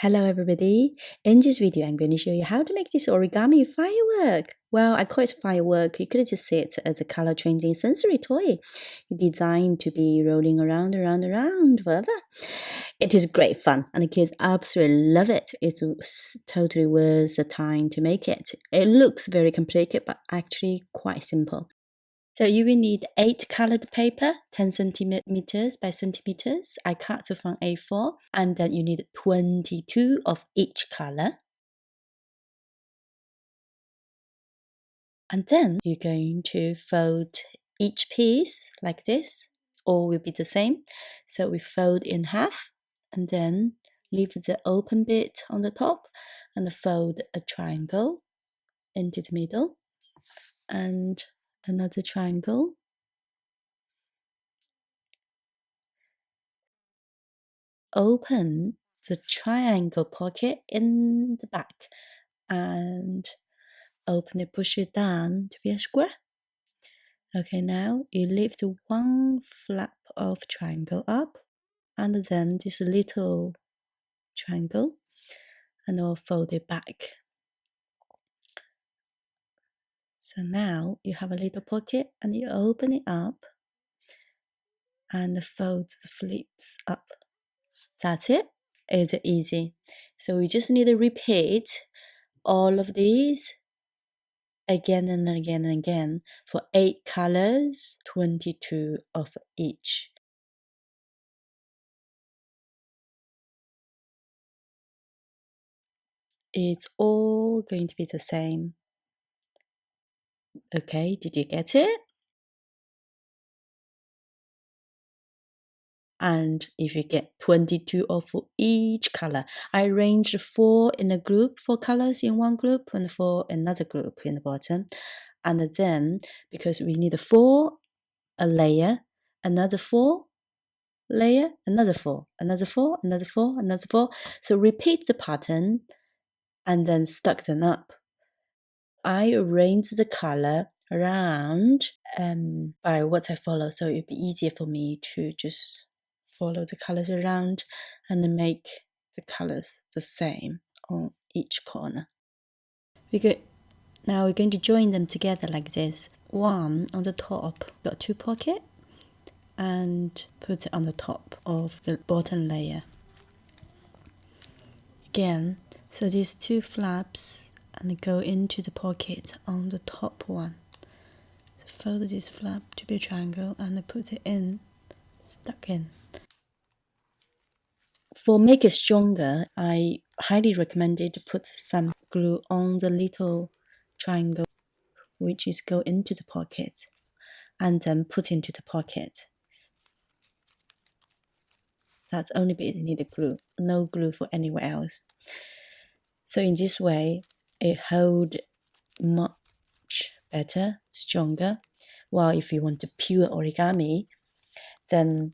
Hello everybody, in this video I'm going to show you how to make this origami firework. Well, I call it firework, you could just say it as a color changing sensory toy. It's designed to be rolling around, whatever. It is great fun and the kids absolutely love it. It's totally worth the time to make it. It looks very complicated but actually quite simple. So you will need 8 colored paper, 10 centimeters by centimeters. I cut from A4, and then you need 22 of each color. And then you're going to fold each piece like this. All will be the same. So we fold in half, and then leave the open bit on the top, and fold a triangle into the middle, and another triangle. Open the triangle pocket in the back and open it, push it down to be a square. Okay, now you lift one flap of triangle up and then this little triangle and I'll fold it back. So now you have a little pocket and you open it up and fold the flips up. That's it. It's easy. So we just need to repeat all of these again and again and again for 8 colors, 22 of each. It's all going to be the same. Okay, did you get it? And if you get 22 of each color, I arranged 4 in a group, 4 colors in one group and 4 another group in the bottom. And then because we need 4 a layer, another 4 layer, another 4, another 4, another 4, another 4. So repeat the pattern and then stuck them up. I arrange the color around by what I follow, so it'd be easier for me to just follow the colors around and then make the colors the same on each corner. Now we're going to join them together like this. One on the top, got 2 pockets, and put it on the top of the bottom layer. Again, so these 2 flaps and go into the pocket on the top one. So fold this flap to be a triangle and put it in, stuck in. For make it stronger, I highly recommend you to put some glue on the little triangle, which is go into the pocket, and then put into the pocket. That's only bit you need a glue, no glue for anywhere else. So in this way, it holds much better, stronger. While if you want to pure origami, then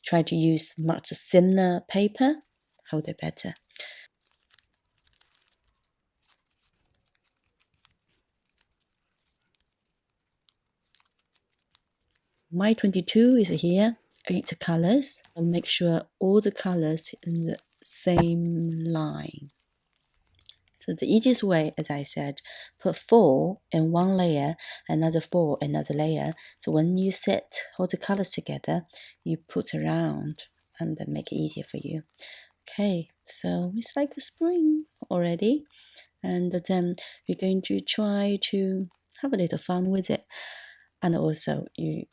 try to use much thinner paper, hold it better. My 22 is here, 8 colors. I'll make sure all the colors in the same line. So the easiest way, as I said, put 4 in one layer, another 4 in another layer. So when you set all the colors together, you put around and then make it easier for you. Okay, so it's like a spring already. And then we're going to try to have a little fun with it. And also you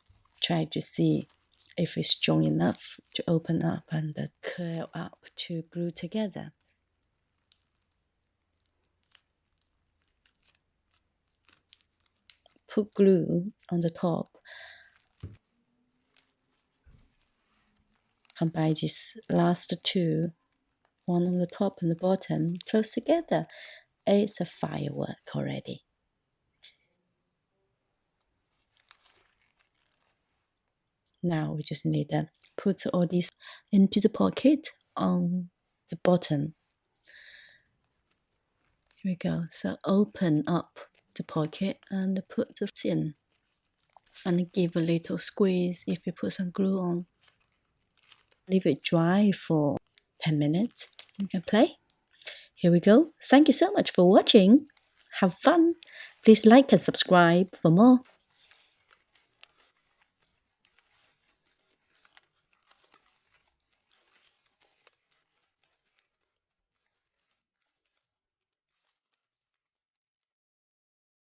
try to see if it's strong enough to open up and curl up to glue together. Put glue on the top. Combine these last 2, one on the top and the bottom, close together. It's a firework already. Now we just need to put all these into the pocket on the bottom. Here we go. So open up the pocket and put the in and give a little squeeze if you put some glue on. Leave it dry for 10 minutes You can play. Here we go. Thank you so much for watching. Have fun. Please like and subscribe for more.